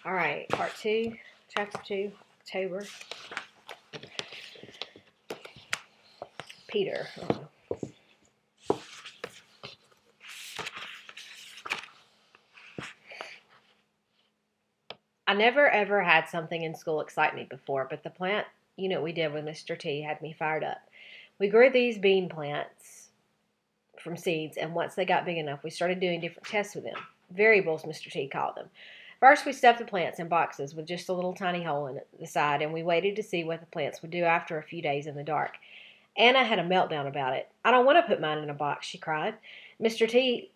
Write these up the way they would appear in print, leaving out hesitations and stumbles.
All right, part 2, chapter 2, October. Peter. I never ever had something in school excite me before, but the plant unit we did with Mr. T had me fired up. We grew these bean plants from seeds, and once they got big enough, we started doing different tests with them. Variables, Mr. T called them. First, we stuffed the plants in boxes with just a little tiny hole in the side, and we waited to see what the plants would do after a few days in the dark. Anna had a meltdown about it. I don't want to put mine in a box, she cried. Mr. T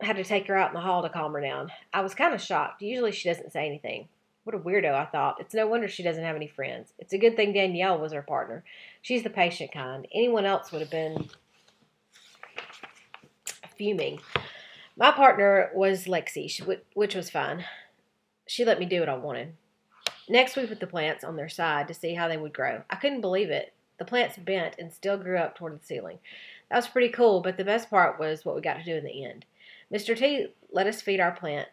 had to take her out in the hall to calm her down. I was kind of shocked. Usually she doesn't say anything. What a weirdo, I thought. It's no wonder she doesn't have any friends. It's a good thing Danielle was her partner. She's the patient kind. Anyone else would have been fuming. My partner was Lexi, which was fine. She let me do what I wanted. Next, we put the plants on their side to see how they would grow. I couldn't believe it. The plants bent and still grew up toward the ceiling. That was pretty cool, but the best part was what we got to do in the end. Mr. T let us feed our plant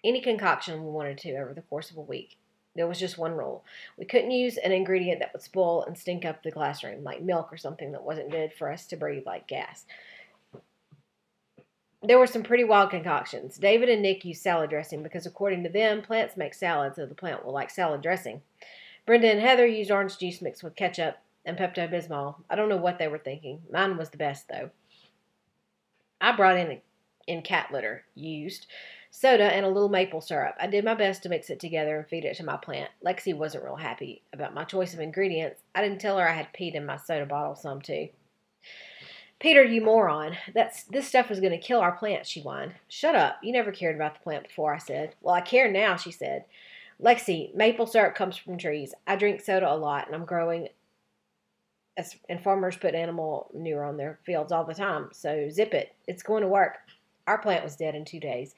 any concoction we wanted to over the course of a week. There was just one rule. We couldn't use an ingredient that would spoil and stink up the classroom, like milk or something that wasn't good for us to breathe like gas. There were some pretty wild concoctions. David and Nick used salad dressing because, according to them, plants make salad, so the plant will like salad dressing. Brenda and Heather used orange juice mixed with ketchup and Pepto-Bismol. I don't know what they were thinking. Mine was the best, though. I brought in cat litter, used soda, and a little maple syrup. I did my best to mix it together and feed it to my plant. Lexi wasn't real happy about my choice of ingredients. I didn't tell her I had peed in my soda bottle some, too. Peter, you moron. This stuff is going to kill our plant, she whined. Shut up. You never cared about the plant before, I said. Well, I care now, she said. Lexi, maple syrup comes from trees. I drink soda a lot, and I'm growing, and farmers put animal manure on their fields all the time, so zip it. It's going to work. Our plant was dead in 2 days.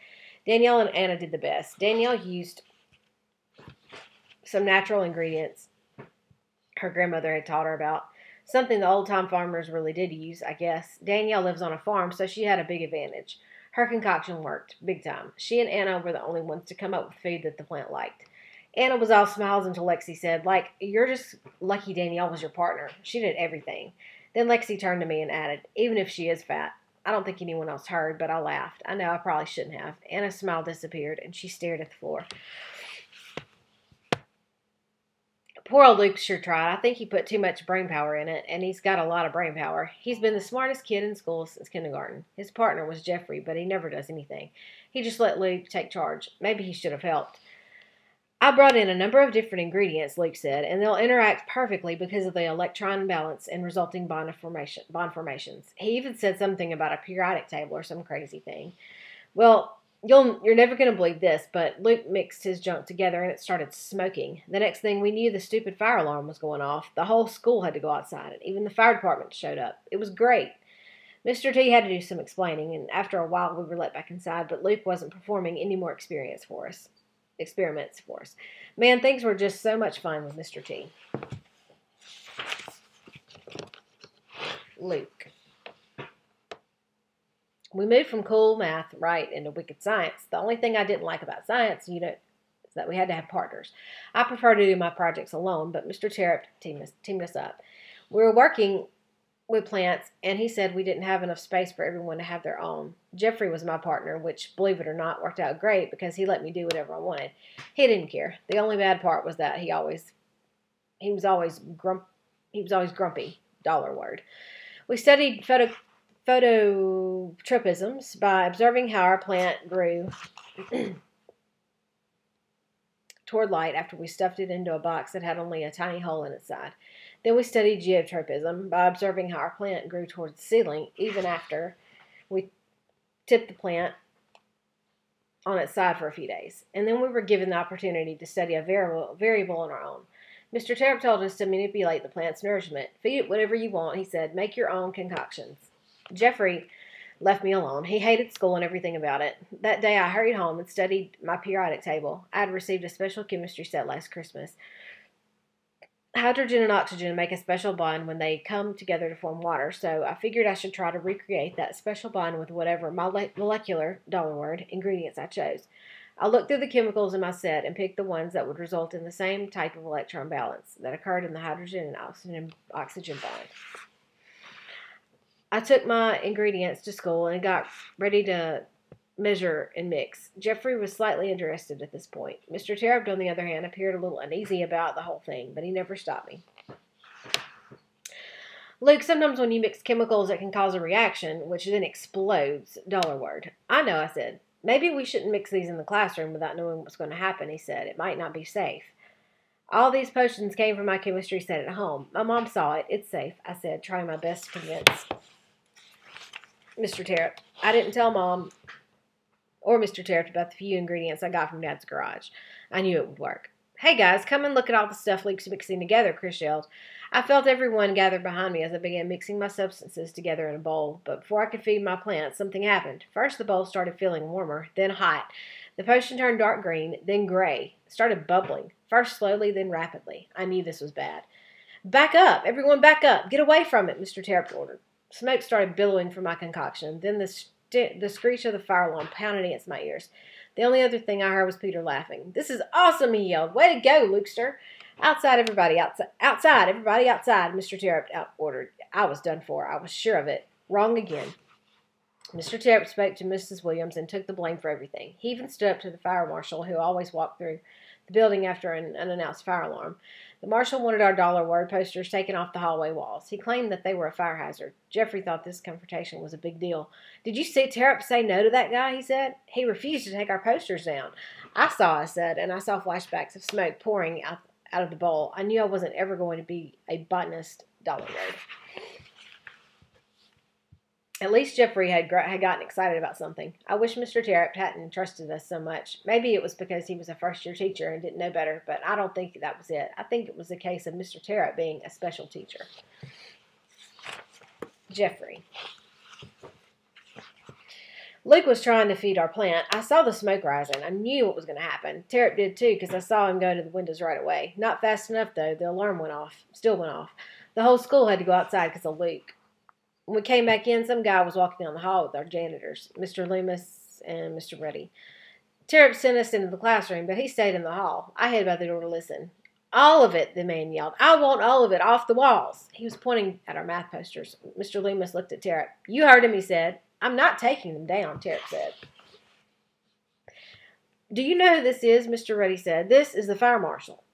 Danielle and Anna did the best. Danielle used some natural ingredients her grandmother had taught her about. Something the old-time farmers really did use, I guess. Danielle lives on a farm, so she had a big advantage. Her concoction worked, big time. She and Anna were the only ones to come up with food that the plant liked. Anna was all smiles until Lexi said, you're just lucky Danielle was your partner. She did everything. Then Lexi turned to me and added, even if she is fat. I don't think anyone else heard, but I laughed. I know I probably shouldn't have. Anna's smile disappeared, and she stared at the floor. Poor old Luke sure tried. I think he put too much brain power in it, and he's got a lot of brain power. He's been the smartest kid in school since kindergarten. His partner was Jeffrey, but he never does anything. He just let Luke take charge. Maybe he should have helped. I brought in a number of different ingredients, Luke said, and they'll interact perfectly because of the electron balance and resulting bond formations. He even said something about a periodic table or some crazy thing. Well, you're never going to believe this, but Luke mixed his junk together and it started smoking. The next thing we knew, the stupid fire alarm was going off. The whole school had to go outside, and even the fire department showed up. It was great. Mr. T had to do some explaining, and after a while we were let back inside, but Luke wasn't performing any more experiments for us. Man, things were just so much fun with Mr. T. Luke. We moved from cool math right into wicked science. The only thing I didn't like about science, is that we had to have partners. I prefer to do my projects alone, but Mr. Terupt teamed us up. We were working with plants, and he said we didn't have enough space for everyone to have their own. Jeffrey was my partner, which, believe it or not, worked out great because he let me do whatever I wanted. He didn't care. The only bad part was that he was always grumpy. Dollar word. We studied phototropisms by observing how our plant grew toward light after we stuffed it into a box that had only a tiny hole in its side. Then we studied geotropism by observing how our plant grew toward the ceiling even after we tipped the plant on its side for a few days. And then we were given the opportunity to study a variable on our own. Mr. Terupt told us to manipulate the plant's nourishment. Feed it whatever you want, he said. Make your own concoctions. Jeffrey left me alone. He hated school and everything about it. That day I hurried home and studied my periodic table. I had received a special chemistry set last Christmas. Hydrogen and oxygen make a special bond when they come together to form water, so I figured I should try to recreate that special bond with whatever molecular, dollar word, ingredients I chose. I looked through the chemicals in my set and picked the ones that would result in the same type of electron balance that occurred in the hydrogen and oxygen bond. I took my ingredients to school and got ready to measure and mix. Jeffrey was slightly interested at this point. Mr. Terupt, on the other hand, appeared a little uneasy about the whole thing, but he never stopped me. Luke, sometimes when you mix chemicals, it can cause a reaction, which then explodes. $word. I know, I said. Maybe we shouldn't mix these in the classroom without knowing what's going to happen, he said. It might not be safe. All these potions came from my chemistry set at home. My mom saw it. It's safe, I said, trying my best to convince Mr. Terupt. I didn't tell Mom or Mr. Terupt about the few ingredients I got from Dad's garage. I knew it would work. Hey, guys, come and look at all the stuff Luke's mixing together, Chris yelled. I felt everyone gathered behind me as I began mixing my substances together in a bowl. But before I could feed my plants, something happened. First, the bowl started feeling warmer, then hot. The potion turned dark green, then gray. It started bubbling, first slowly, then rapidly. I knew this was bad. Back up! Everyone back up! Get away from it, Mr. Terupt ordered. Smoke started billowing from my concoction. Then the screech of the fire alarm pounded against my ears. The only other thing I heard was Peter laughing. This is awesome, he yelled. Way to go, Lukester. Outside, everybody, outside. Outside, everybody, outside, Mr. Terupt ordered. I was done for. I was sure of it. Wrong again. Mr. Terupt spoke to Mrs. Williams and took the blame for everything. He even stood up to the fire marshal, who always walked through the building after an unannounced fire alarm. The marshal wanted our $word posters taken off the hallway walls. He claimed that they were a fire hazard. Jeffrey thought this confrontation was a big deal. Did you see Terupt say no to that guy, he said. He refused to take our posters down. I said, and I saw flashbacks of smoke pouring out of the bowl. I knew I wasn't ever going to be a botanist $word. At least Jeffrey had gotten excited about something. I wish Mr. Terupt hadn't entrusted us so much. Maybe it was because he was a first-year teacher and didn't know better, but I don't think that was it. I think it was a case of Mr. Terupt being a special teacher. Jeffrey. Luke was trying to feed our plant. I saw the smoke rising. I knew what was going to happen. Terupt did too, because I saw him go to the windows right away. Not fast enough, though. The alarm went off. Still went off. The whole school had to go outside because of Luke. When we came back in, some guy was walking down the hall with our janitors, Mr. Loomis and Mr. Reddy. Terupt sent us into the classroom, but he stayed in the hall. I hid by the door to listen. All of it, the man yelled. I want all of it off the walls. He was pointing at our math posters. Mr. Loomis looked at Terupt. You heard him, he said. I'm not taking them down, Terupt said. Do you know who this is? Mr. Reddy said. This is the fire marshal.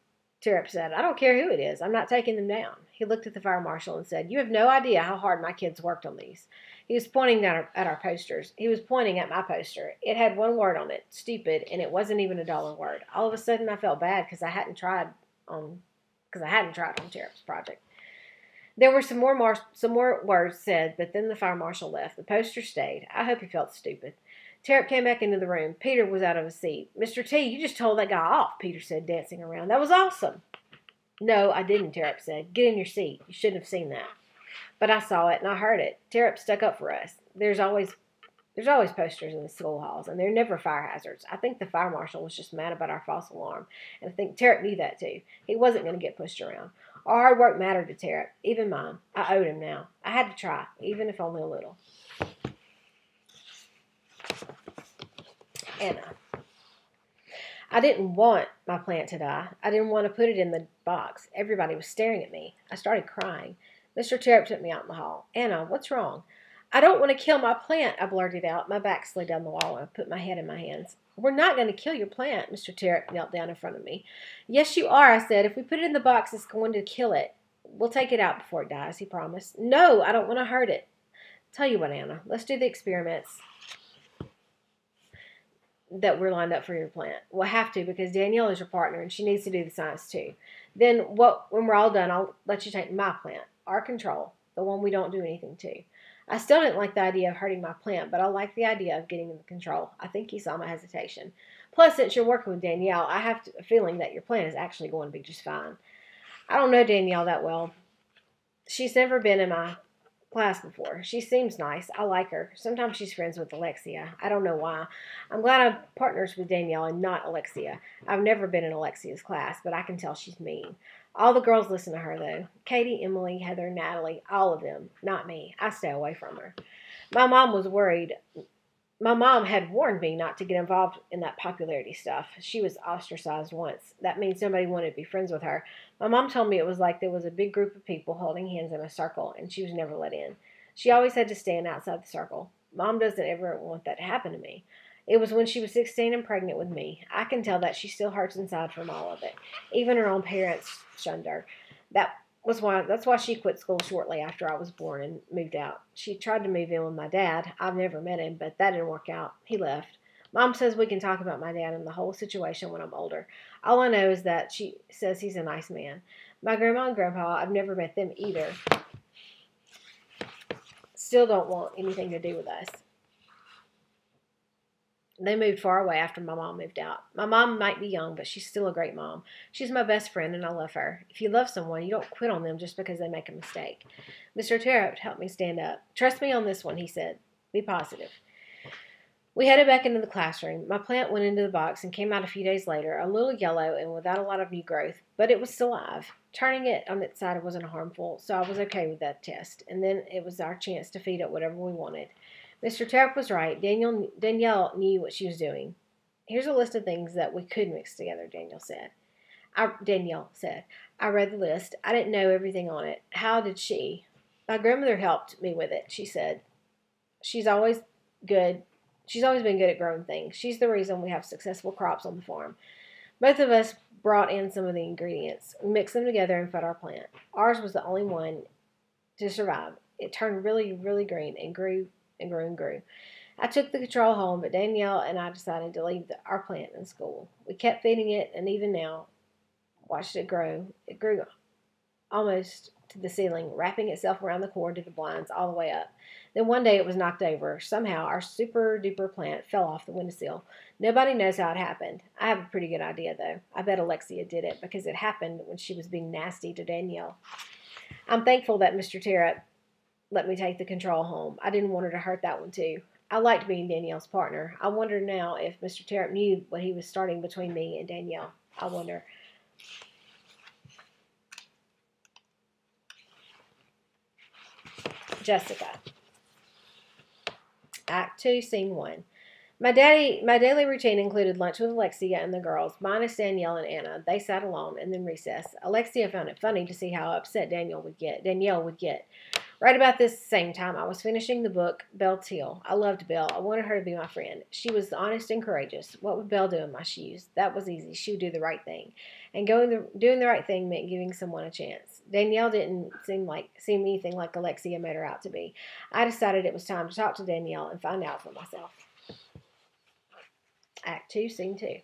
Terupt said, I don't care who it is. I'm not taking them down. He looked at the fire marshal and said, you have no idea how hard my kids worked on these. He was pointing at our posters. He was pointing at my poster. It had one word on it, stupid, and it wasn't even a $word. All of a sudden, I felt bad because I hadn't tried on Terupt's project. There were some more words said, but then the fire marshal left. The poster stayed. I hope he felt stupid. Terupt came back into the room. Peter was out of his seat. Mr. T, you just told that guy off, Peter said, dancing around. That was awesome. No, I didn't, Terupt said. Get in your seat. You shouldn't have seen that. But I saw it and I heard it. Terupt stuck up for us. There's always posters in the school halls, and they're never fire hazards. I think the fire marshal was just mad about our false alarm, and I think Terupt knew that too. He wasn't going to get pushed around. Our hard work mattered to Terupt, even mine. I owed him now. I had to try, even if only a little. Anna. I didn't want my plant to die. I didn't want to put it in the box. Everybody was staring at me. I started crying. Mr. Terupt took me out in the hall. Anna, what's wrong? I don't want to kill my plant, I blurted out. My back slid down the wall, and I put my head in my hands. We're not going to kill your plant, Mr. Terupt knelt down in front of me. Yes, you are, I said. If we put it in the box, it's going to kill it. We'll take it out before it dies, he promised. No, I don't want to hurt it. Tell you what, Anna, let's do the experiments that we're lined up for your plant. We'll have to because Danielle is your partner and she needs to do the science too. Then when we're all done, I'll let you take my plant, our control, the one we don't do anything to. I still didn't like the idea of hurting my plant, but I like the idea of getting in control. I think he saw my hesitation. Plus, since you're working with Danielle, I have a feeling that your plant is actually going to be just fine. I don't know Danielle that well. She's never been in my class before. She seems nice. I like her. Sometimes she's friends with Alexia. I don't know why. I'm glad I'm partners with Danielle and not Alexia. I've never been in Alexia's class, but I can tell she's mean. All the girls listen to her, though. Katie, Emily, Heather, Natalie, all of them. Not me. I stay away from her. My mom was worried My mom had warned me not to get involved in that popularity stuff. She was ostracized once. That means nobody wanted to be friends with her. My mom told me it was like there was a big group of people holding hands in a circle, and she was never let in. She always had to stand outside the circle. Mom doesn't ever want that to happen to me. It was when she was 16 and pregnant with me. I can tell that she still hurts inside from all of it. Even her own parents shunned her. That's why she quit school shortly after I was born and moved out. She tried to move in with my dad. I've never met him, but that didn't work out. He left. Mom says we can talk about my dad and the whole situation when I'm older. All I know is that she says he's a nice man. My grandma and grandpa, I've never met them either. Still don't want anything to do with us. They moved far away after my mom moved out. My mom might be young, but she's still a great mom. She's my best friend, and I love her. If you love someone, you don't quit on them just because they make a mistake. Mr. Terupt helped me stand up. Trust me on this one, he said. Be positive. We headed back into the classroom. My plant went into the box and came out a few days later, a little yellow and without a lot of new growth, but it was still alive. Turning it on its side wasn't harmful, so I was okay with that test, and then it was our chance to feed it whatever we wanted. Mr. Terupt was right. Danielle knew what she was doing. Here's a list of things that we could mix together, Danielle said. I read the list. I didn't know everything on it. How did she? My grandmother helped me with it, she said. She's always been good at growing things. She's the reason we have successful crops on the farm. Both of us brought in some of the ingredients. We mixed them together and fed our plant. Ours was the only one to survive. It turned really, really green and grew and grew and grew. I took the control home, but Danielle and I decided to leave our plant in school. We kept feeding it, and even now, watched it grow. It grew almost to the ceiling, wrapping itself around the cord to the blinds all the way up. Then one day it was knocked over. Somehow our super duper plant fell off the windowsill. Nobody knows how it happened. I have a pretty good idea, though. I bet Alexia did it because it happened when she was being nasty to Danielle. I'm thankful that Mr. Terupt let me take the control home. I didn't want her to hurt that one, too. I liked being Danielle's partner. I wonder now if Mr. Terupt knew what he was starting between me and Danielle. I wonder. Jessica. Act 2, Scene 1. My daily routine included lunch with Alexia and the girls, minus Danielle and Anna. They sat alone and then recess. Alexia found it funny to see how upset Danielle would get. Right about this same time, I was finishing the book, Belle Teal. I loved Belle. I wanted her to be my friend. She was honest and courageous. What would Belle do in my shoes? That was easy. She would do the right thing. And doing the right thing meant giving someone a chance. Danielle didn't seem anything like Alexia made her out to be. I decided it was time to talk to Danielle and find out for myself. Act 2, Scene 2.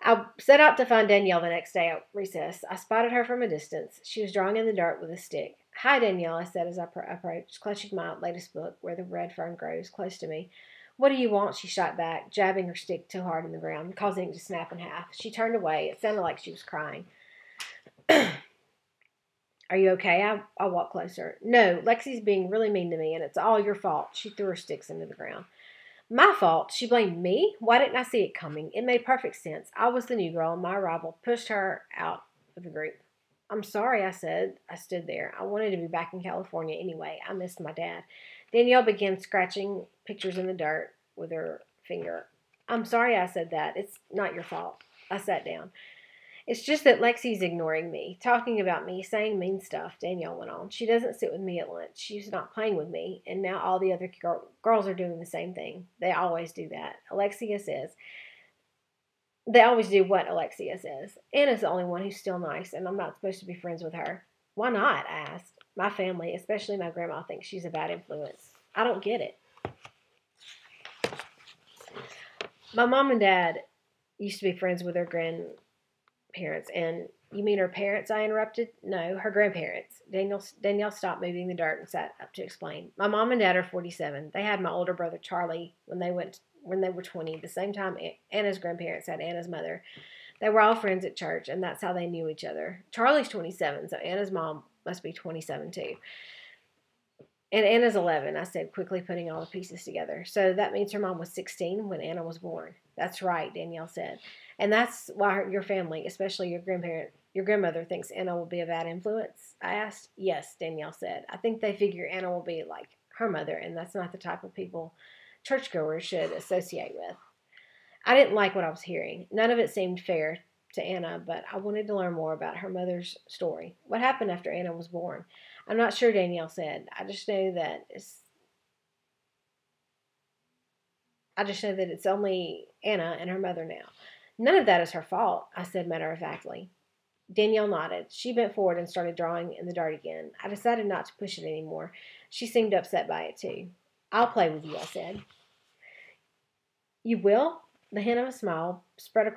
I set out to find Danielle the next day at recess. I spotted her from a distance. She was drawing in the dirt with a stick. Hi, Danielle, I said as I approached, clutching my latest book, Where the Red Fern Grows, close to me. What do you want? She shot back, jabbing her stick too hard in the ground, causing it to snap in half. She turned away. It sounded like she was crying. Are you okay? I walked closer. No, Lexi's being really mean to me, and it's all your fault. She threw her sticks into the ground. My fault? She blamed me? Why didn't I see it coming? It made perfect sense. I was the new girl, and my arrival pushed her out of the group. I'm sorry, I said. I stood there. I wanted to be back in California anyway. I missed my dad. Danielle began scratching pictures in the dirt with her finger. I'm sorry I said that. It's not your fault. I sat down. It's just that Lexi's ignoring me, talking about me, saying mean stuff, Danielle went on. She doesn't sit with me at lunch. She's not playing with me, and now all the other girls are doing the same thing. They always do that. They always do what Alexia says. Anna's the only one who's still nice, and I'm not supposed to be friends with her. Why not? I asked. My family, especially my grandma, thinks she's a bad influence. I don't get it. My mom and dad used to be friends with their grandparents, and you mean her parents? I interrupted. No, her grandparents. Danielle stopped moving the dirt and sat up to explain. My mom and dad are 47. They had my older brother Charlie when they were 20, the same time Anna's grandparents had Anna's mother. They were all friends at church, and that's how they knew each other. Charlie's 27, so Anna's mom must be 27 too. And Anna's 11, I said, quickly putting all the pieces together. So that means her mom was 16 when Anna was born. That's right, Danielle said. And that's why your family, especially your grandmother, thinks Anna will be a bad influence? I asked. Yes, Danielle said. I think they figure Anna will be like her mother, and that's not the type of people churchgoers should associate with. I didn't like what I was hearing. None of it seemed fair to Anna, but I wanted to learn more about her mother's story. What happened after Anna was born? I'm not sure, Danielle said. I just know that it's only Anna and her mother now. None of that is her fault, I said matter-of-factly. Danielle nodded. She bent forward and started drawing in the dirt again. I decided not to push it anymore. She seemed upset by it, too. I'll play with you, I said. You will? The hint of a smile spread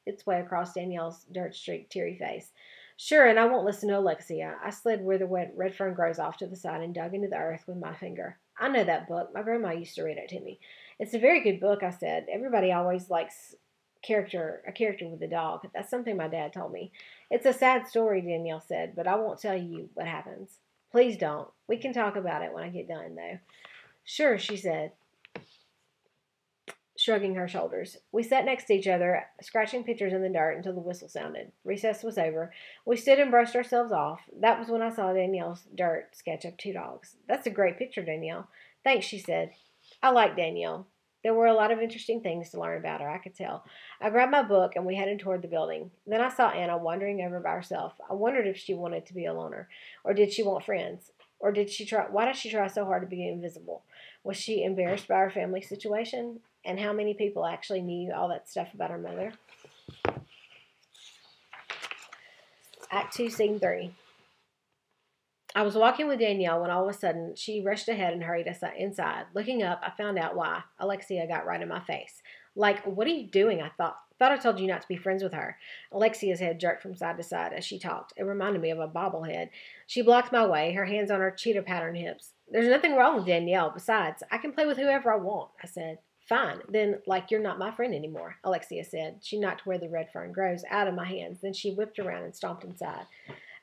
its way across Danielle's dirt-streaked, teary face. Sure, and I won't listen to Alexia. I slid where the red fern grows off to the side and dug into the earth with my finger. I know that book. My grandma used to read it to me. It's a very good book, I said. Everybody always likes a character with a dog. That's something my dad told me. It's a sad story, Danielle said, but I won't tell you what happens. Please don't. We can talk about it when I get done, though. Sure, she said, shrugging her shoulders. We sat next to each other, scratching pictures in the dirt until the whistle sounded. Recess was over. We stood and brushed ourselves off. That was when I saw Danielle's dirt sketch of 2 dogs. That's a great picture, Danielle. Thanks, she said. I like Danielle. There were a lot of interesting things to learn about her, I could tell. I grabbed my book and we headed toward the building. Then I saw Anna wandering over by herself. I wondered if she wanted to be a loner, or did she want friends? Or why did she try so hard to be invisible? Was she embarrassed by her family situation? And how many people actually knew all that stuff about her mother? Act 2, Scene 3. I was walking with Danielle when all of a sudden she rushed ahead and hurried us inside. Looking up, I found out why. Alexia got right in my face. Like, what are you doing? I thought I told you not to be friends with her. Alexia's head jerked from side to side as she talked. It reminded me of a bobblehead. She blocked my way, her hands on her cheetah pattern hips. There's nothing wrong with Danielle. Besides, I can play with whoever I want, I said. Fine. Then, you're not my friend anymore, Alexia said. She knocked where the red fern grows out of my hands. Then she whipped around and stomped inside.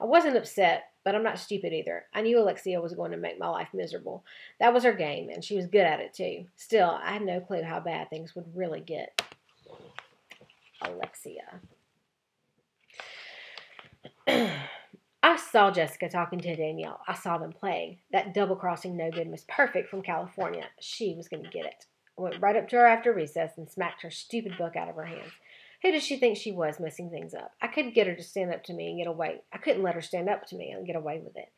I wasn't upset, but I'm not stupid either. I knew Alexia was going to make my life miserable. That was her game, and she was good at it, too. Still, I had no clue how bad things would really get. Alexia. I saw Jessica talking to Danielle. I saw them playing. That double-crossing no-good Miss Perfect from California. She was going to get it. I went right up to her after recess and smacked her stupid book out of her hands. Who did she think she was, messing things up? I couldn't get her to stand up to me and get away. I couldn't let her stand up to me and get away with it.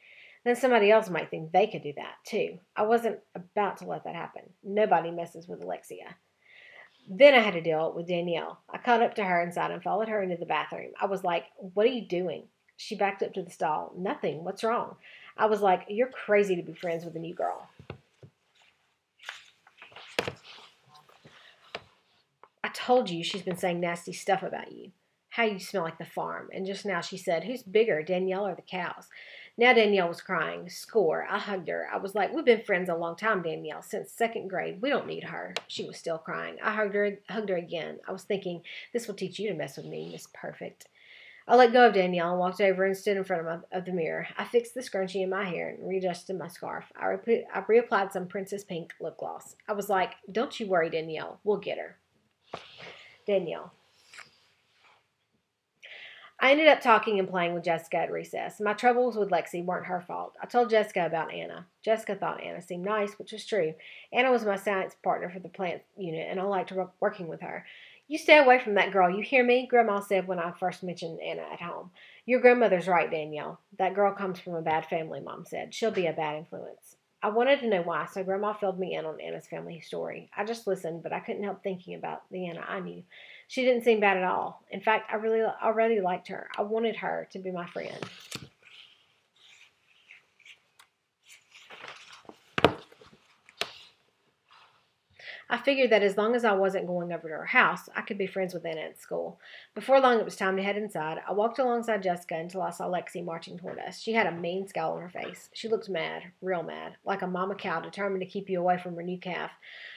Then somebody else might think they could do that, too. I wasn't about to let that happen. Nobody messes with Alexia. Then I had to deal with Danielle. I caught up to her inside and followed her into the bathroom. I was like, what are you doing? She backed up to the stall. Nothing. What's wrong? I was like, you're crazy to be friends with a new girl. I told you she's been saying nasty stuff about you. How you smell like the farm. And just now she said, who's bigger, Danielle or the cows? Now Danielle was crying. Score. I hugged her. I was like, we've been friends a long time, Danielle, since 2nd grade. We don't need her. She was still crying. I hugged her again. I was thinking, this will teach you to mess with me, Miss Perfect. I let go of Danielle and walked over and stood in front of the mirror. I fixed the scrunchie in my hair and readjusted my scarf. I reapplied some Princess Pink lip gloss. I was like, don't you worry, Danielle. We'll get her. Danielle. I ended up talking and playing with Jessica at recess. My troubles with Lexi weren't her fault. I told Jessica about Anna. Jessica thought Anna seemed nice, which was true. Anna was my science partner for the plant unit, and I liked working with her. You stay away from that girl, you hear me? Grandma said when I first mentioned Anna at home. Your grandmother's right, Danielle. That girl comes from a bad family, Mom said. She'll be a bad influence. I wanted to know why, so Grandma filled me in on Anna's family story. I just listened, but I couldn't help thinking about the Anna I knew. She didn't seem bad at all. In fact, I really liked her. I wanted her to be my friend. I figured that as long as I wasn't going over to her house, I could be friends with Anna at school. Before long, it was time to head inside. I walked alongside Jessica until I saw Lexi marching toward us. She had a mean scowl on her face. She looked mad, real mad, like a mama cow determined to keep you away from her new calf.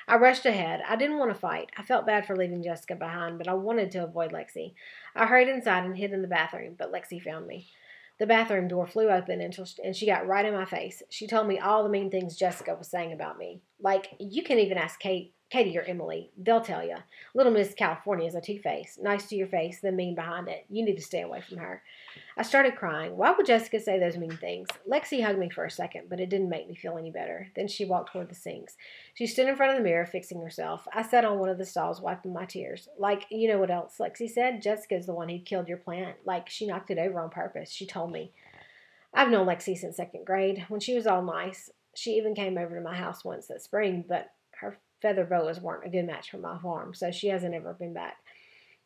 I rushed ahead. I didn't want to fight. I felt bad for leaving Jessica behind, but I wanted to avoid Lexi. I hurried inside and hid in the bathroom, but Lexi found me. The bathroom door flew open and she got right in my face. She told me all the mean things Jessica was saying about me. Like, you can even ask Kate Katie or Emily. They'll tell you. Little Miss California is a two-face. Nice to your face, then mean behind it. You need to stay away from her. I started crying. Why would Jessica say those mean things? Lexi hugged me for a second, but it didn't make me feel any better. Then she walked toward the sinks. She stood in front of the mirror, fixing herself. I sat on one of the stalls, wiping my tears. Like, you know what else Lexi said? Jessica's the one who killed your plant. Like, she knocked it over on purpose. She told me. I've known Lexi since second grade, when she was all nice. She even came over to my house once that spring, but her feather boas weren't a good match for my farm, so she hasn't ever been back.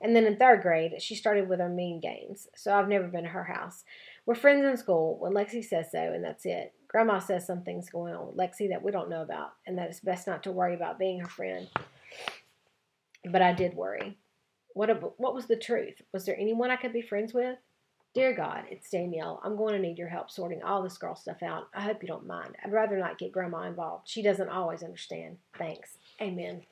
And then in third grade, she started with her mean games, so I've never been to her house. We're friends in school when Lexi says so, and that's it. Grandma says something's going on with Lexi that we don't know about, and that it's best not to worry about being her friend. But I did worry. What was the truth? Was there anyone I could be friends with? Dear God, it's Danielle. I'm going to need your help sorting all this girl stuff out. I hope you don't mind. I'd rather not get Grandma involved. She doesn't always understand. Thanks. Amen.